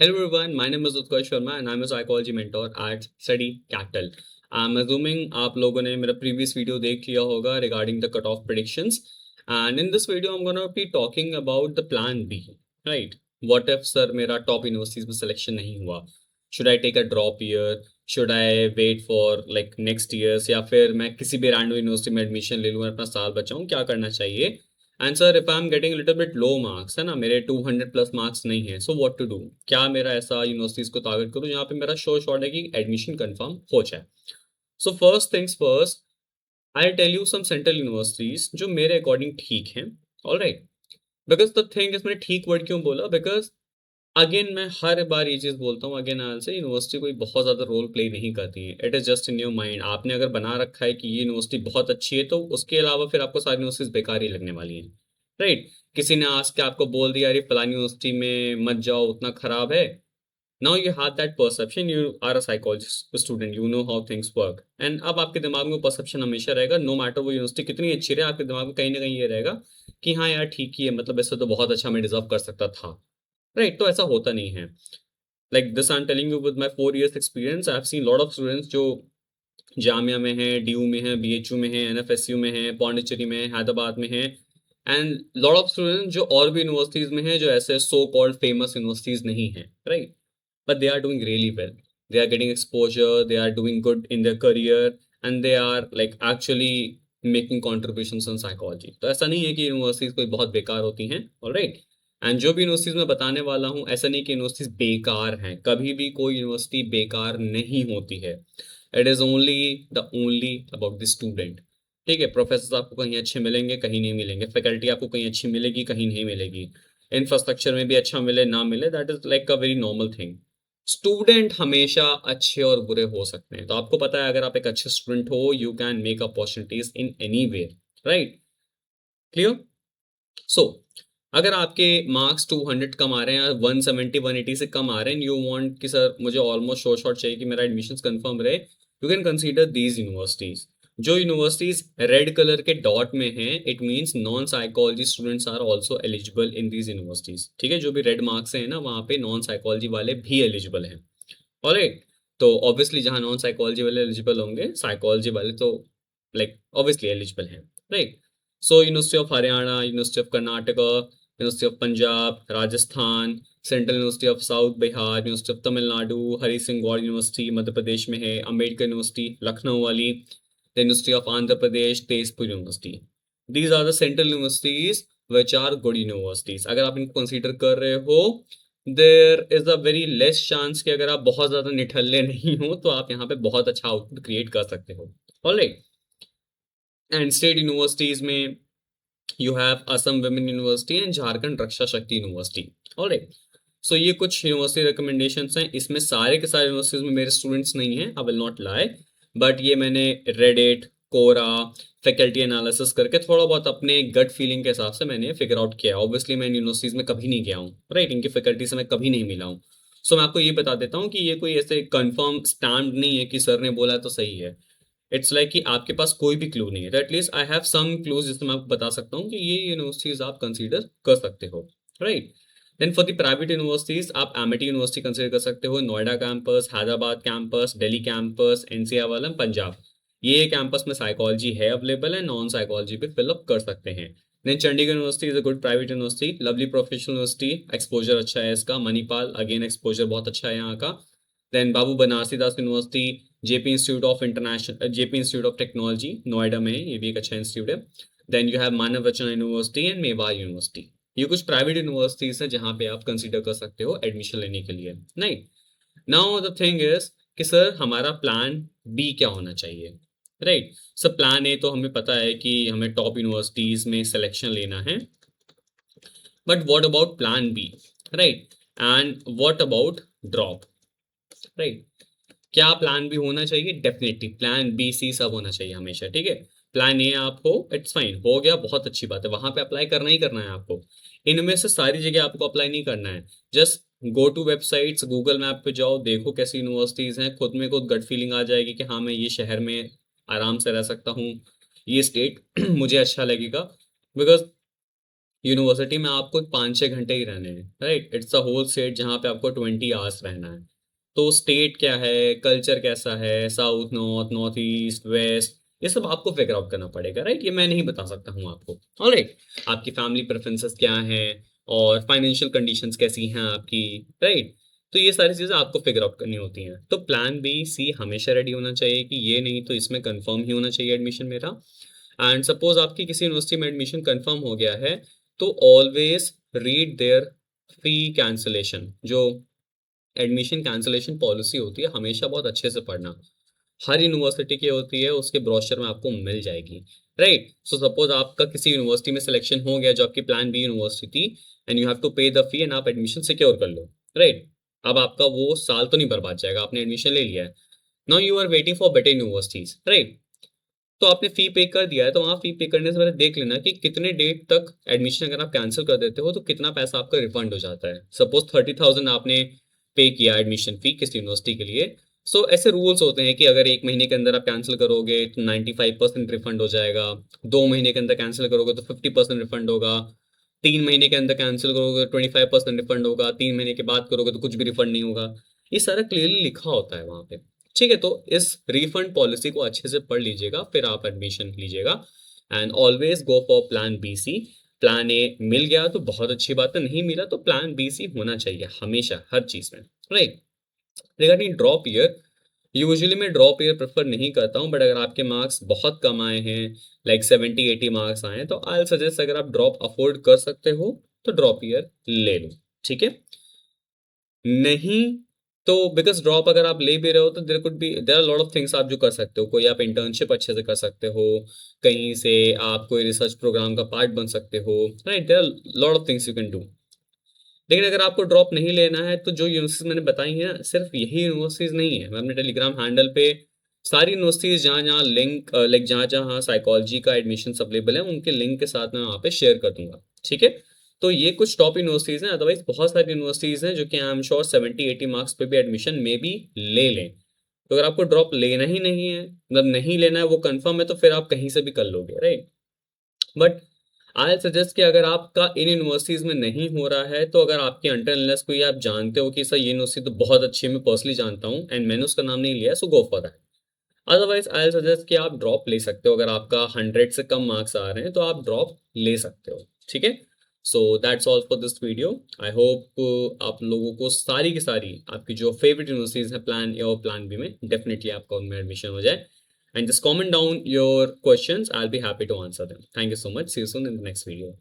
Hello everyone, my name is Utkarsh Sharma and I'm a psychology mentor at Study Capital. I'm assuming आप लोगों ने मेरा previous video देख लिया होगा regarding the cutoff predictions. And in this video, I'm gonna be talking about the plan B, right? What if sir मेरा top universities में selection नहीं हुआ? Should I take a drop year? Should I wait for like next years? या फिर मैं किसी भी random university में admission ले लूँ और अपना साल बचाऊँ? क्या करना चाहिए? And sir if I am getting little bit low marks है ना, मेरे 200 प्लस मार्क्स नहीं है, सो व्हाट टू डू? क्या मेरा ऐसा यूनिवर्सिटीज को टारगेट करूँ जहाँ पे मेरा शो शॉर्ट है कि एडमिशन कंफर्म हो जाए? So first things first, I tell you some central universities जो मेरे अकॉर्डिंग ठीक हैं। Alright, because the thing is, मैंने ठीक वर्ड क्यों बोला? बिकॉज अगेन मैं हर बार ये चीज बोलता हूँ अगेन आल से, यूनिवर्सिटी कोई बहुत ज्यादा रोल प्ले नहीं करती है। It is just in your mind. आपने अगर बना रखा है कि ये यूनिवर्सिटी बहुत अच्छी है तो उसके अलावा फिर आपको सारी यूनिवर्सिटीज बेकार ही लगने वाली हैं, राइट? किसी ने आज के आपको बोल दिया अरे फलानी यूनिवर्सिटी में मत जाओ उतना खराब है, now you have that perception, you are a psychologist student, you know how things work, and अब आपके दिमाग में परसेप्शन हमेशा रहेगा, नो मैटर वो यूनिवर्सिटी कितनी अच्छी रहे, आपके दिमाग में कहीं ना कहीं ये रहेगा कि हाँ यार ठीक ही है, मतलब इससे तो बहुत अच्छा मैं डिजर्व कर सकता था, राइट? तो ऐसा होता नहीं है। Like this I am telling you with my 4 years experience. I have seen lot of students जो जामिया में है, डीयू में है, बीएचयू में है, एनएफएसयू में है, पौंडीचेरी में है, हैदराबाद में है, एंड लॉट ऑफ स्टूडेंट्स जो और भी यूनिवर्सिटीज में है जो ऐसे सो कॉल्ड फेमस यूनिवर्सिटीज नहीं है, right? But they are doing really well, they are getting exposure, they are doing good in their career, and they are like actually making contribution in psychology. तो ऐसा नहीं है कि universities कोई बहुत बेकार होती हैं, ऑलराइट? एंड जो भी यूनिवर्सिटीज मैं बताने वाला हूँ, ऐसा नहीं कि यूनिवर्सिटीज बेकार हैं, कभी भी कोई यूनिवर्सिटी बेकार नहीं होती है। It is only about the student. ठीक है, प्रोफेसर आपको कहीं अच्छे मिलेंगे, कहीं नहीं मिलेंगे, फैकल्टी आपको कहीं अच्छी मिलेगी, कहीं नहीं मिलेगी, इंफ्रास्ट्रक्चर में भी अच्छा मिले ना मिले, that is like a very normal thing. Student हमेशा अच्छे और बुरे हो सकते हैं, तो आपको पता है अगर आप एक अच्छे स्टूडेंट हो, you can make opportunities in any way, right? Clear? So अगर आपके मार्क्स 200 कम आ रहे हैं या 170 180 से कम आ रहे हैं, यू वांट कि सर मुझे ऑलमोस्ट शॉर्ट शॉर्ट चाहिए कि मेरा एडमिशन कंफर्म रहे, you can consider these universities. जो यूनिवर्सिटीज रेड कलर के डॉट में हैं, it means non psychology students are also eligible in these universities. ठीक है, जो भी रेड मार्क्स हैं ना, वहाँ पे नॉन साइकोलॉजी वाले भी एलिजिबल हैं। ऑलराइट, तो ऑब्वियसली जहाँ नॉन साइकोलॉजी वाले एलिजिबल होंगे, साइकोलॉजी वाले तो लाइक ऑब्वियसली एलिजिबल हैं, right? So university of Haryana, university of Karnataka, university of Punjab, Rajasthan, central university of south Bihar, university of Tamil Nadu, Hari Singh Gour university Madhya Pradesh में है, अम्बेडकर यूनिवर्सिटी लखनऊ वाली, the university of Andhra Pradesh Tezpur university. These are the central universities which are good universities. अगर आप इनको consider कर रहे हो, there is a very less chance कि अगर आप बहुत ज्यादा निठल्ले नहीं हो तो आप यहाँ पे बहुत अच्छा आउटपुट क्रिएट कर सकते हो। ऑलराइट, एंड स्टेट यूनिवर्सिटीज में you have Assam women university and Jharkhand Raksha Shakti university. Alright, सो ये कुछ यूनिवर्सिटी रिकमेंडेशंस हैं। इसमें सारे के सारे यूनिवर्सिटीज में मेरे स्टूडेंट्स नहीं हैं, I will not lie, but ये मैंने रेडिट, कोरा, फैकल्टी एनालिसिस करके थोड़ा बहुत अपने गट फीलिंग के हिसाब से मैंने फिगर आउट किया है। ऑब्वियसली मैं यूनिवर्सिटीज में कभी नहीं गया हूँ, राइट? इनकी फैकल्टी से मैं कभी नहीं मिला हूँ। सो मैं आपको ये बता देता हूँ कि ये कोई ऐसे कंफर्म स्टैम्प नहीं है कि सर ने बोला तो सही है। इट्स लाइक कि आपके पास कोई भी क्लू नहीं है, तो at least I have some clues जिससे मैं आपको बता सकता हूँ कि ये यूनिवर्सिटीज आप कंसीडर कर सकते हो, right? Then for the private universities आप एमिटी यूनिवर्सिटी कंसीडर कर सकते हो, Noida campus, Hyderabad campus, Delhi campus, NCR वाला, पंजाब। ये कैंपस में साइकोलॉजी है अवेलेबल है, नॉन साइकोलॉजी भी फिलअप कर सकते हैं। Then Chandigarh university is a good private university, Lovely Professional University, exposure अच्छा है इसका। मणिपाल अगेन एक्सपोजर बहुत अच्छा है यहाँ का। Then Babu Banarasi Das university, JP institute of international, JP institute of technology Noida में है, ये भी एक अच्छा इंस्टीट्यूट है। Then you have Manav Rachna university and Mewar university. ये कुछ प्राइवेट यूनिवर्सिटीज है जहाँ पे आप कंसीडर कर सकते हो एडमिशन लेने के लिए, नहीं? नाउ द थिंग इज कि सर हमारा प्लान बी क्या होना चाहिए, राइट? सर प्लान ए तो हमें पता है कि हमें टॉप यूनिवर्सिटीज में सिलेक्शन लेना है, but what about plan B, right? And what about drop, right? क्या प्लान बी होना चाहिए? डेफिनेटली प्लान बी सी सब होना चाहिए हमेशा, ठीक है? प्लान ए आप हो, इट्स फाइन, हो गया, बहुत अच्छी बात है, वहां पे अप्लाई करना ही करना है आपको। इनमें से सारी जगह आपको अप्लाई नहीं करना है। Just go to websites, Google map पे जाओ, देखो कैसी यूनिवर्सिटीज हैं, खुद में खुद गट फीलिंग आ जाएगी कि हाँ मैं ये शहर में आराम से रह सकता हूँ, ये स्टेट मुझे अच्छा लगेगा। बिकॉज यूनिवर्सिटी में आपको 5-6 घंटे ही रहने हैं, right? It's a whole state जहाँ पे आपको 20 आवर्स रहना है। तो स्टेट क्या है, कल्चर कैसा है, south, north, north east, west, ये सब आपको फिगर आउट करना पड़ेगा, राइट? ये मैं नहीं बता सकता हूँ आपको। ऑलराइट, आपकी फैमिली प्रेफरेंसेस क्या हैं और फाइनेंशियल कंडीशंस कैसी हैं आपकी, राइट? तो ये सारी चीज़ें आपको फिगर आउट करनी होती हैं। तो प्लान बी सी हमेशा रेडी होना चाहिए कि ये नहीं तो इसमें कंफर्म ही होना चाहिए एडमिशन मेरा। एंड सपोज आपकी किसी यूनिवर्सिटी में एडमिशन कंफर्म हो गया है, तो always read their fee cancellation, जो एडमिशन कैंसलेशन पॉलिसी होती है, हमेशा बहुत अच्छे से पढ़ना। हर यूनिवर्सिटी की होती है, उसके ब्रोशर में आपको मिल जाएगी, राइट? सो सपोज आपका किसी यूनिवर्सिटी में सिलेक्शन हो गया जो आपकी प्लान बी यूनिवर्सिटी थी, एंड यू हैव टू पे द फी एंड आप एडमिशन सिक्योर कर लो, राइट? अब आपका वो साल तो नहीं बर्बाद जाएगा, आपने एडमिशन ले लिया है। Now you are waiting for better universities, right? तो आपने फी पे कर दिया है, तो वहाँ फी पे करने से पहले देख लेना कि कितने डेट तक एडमिशन अगर आप कैंसिल कर देते हो तो कितना पैसा आपका रिफंड हो जाता है। सपोज 30,000 आपने पे किया एडमिशन फी किसी यूनिवर्सिटी के लिए। सो ऐसे रूल्स होते हैं कि अगर 1 महीने के अंदर आप कैंसिल करोगे तो 95% रिफंड हो जाएगा, 2 महीने के अंदर कैंसिल करोगे तो 50% रिफंड होगा, 3 महीने के अंदर कैंसिल करोगे तो 25% रिफंड होगा, 3 महीने के बाद करोगे तो कुछ भी रिफंड नहीं होगा। ये सारा क्लियरली लिखा होता है वहाँ पे। ठीक है, तो इस रिफंड पॉलिसी को अच्छे से पढ़ लीजिएगा, फिर आप एडमिशन लीजिएगा। And always go for plan B C. Plan A मिल गया तो बहुत अच्छी बात है, नहीं मिला तो प्लान बी सी होना चाहिए हमेशा हर चीज में, right? Regarding drop year, usually मैं ड्रॉप ईयर प्रेफर नहीं करता हूँ, बट अगर आपके मार्क्स बहुत कम आए हैं, लाइक 70-80 मार्क्स आए हैं, तो आई सजेस्ट अगर आप ड्रॉप अफोर्ड कर सकते हो तो ड्रॉप ईयर ले लो, ठीक है? नहीं तो बिकॉज ड्रॉप अगर आप ले भी रहे हो तो there are lot of things आप जो कर सकते हो। कोई आप इंटर्नशिप अच्छे से कर सकते हो, कहीं से आप कोई रिसर्च प्रोग्राम का पार्ट बन सकते हो, right? There are lot of things you can do. लेकिन अगर आपको ड्रॉप नहीं लेना है तो जो यूनिवर्सिटीज मैंने बताई हैं सिर्फ यही यूनिवर्सिटीज नहीं है, मैं अपने टेलीग्राम हैंडल पे सारी यूनिवर्सिटीज जहाँ जहाँ लिंक लाइक जहाँ जहाँ साइकोलॉजी का एडमिशन अवेलेबल है उनके लिंक के साथ मैं वहाँ पे शेयर कर दूंगा, ठीक है? तो ये कुछ टॉप यूनिवर्सिटीज हैं, अदरवाइज बहुत सारी यूनिवर्सिटीज हैं जो कि आई एम श्योर 70-80 मार्क्स पे भी एडमिशन में भी ले लें। तो अगर आपको ड्रॉप लेना ही नहीं है, मतलब नहीं लेना है, वो कंफर्म है, तो फिर आप कहीं से भी कर लोगे, राइट? बट आई सजेस्ट कि अगर आपका इन यूनिवर्सिटीज में नहीं हो रहा है, तो अगर आपके अंडर अनलेस कोई आप जानते हो कि सर ये यूनिवर्सिटी तो बहुत अच्छी है, मैं पर्सनली जानता हूँ एंड मैंने उसका नाम नहीं लिया, so go for that. Otherwise I suggest कि आप ड्रॉप ले सकते हो, अगर आपका 100 से कम मार्क्स आ रहे हैं तो आप ड्रॉप ले सकते हो, ठीक है? So that's all for this video. I hope आप लोगों को सारी की सारी आपकी जो फेवरेट यूनिवर्सिटीज है प्लान ए और प्लान बी में, डेफिनेटली आपका उनमें एडमिशन हो जाए। And just comment down your questions. I'll be happy to answer them. Thank you so much. See you soon in the next video.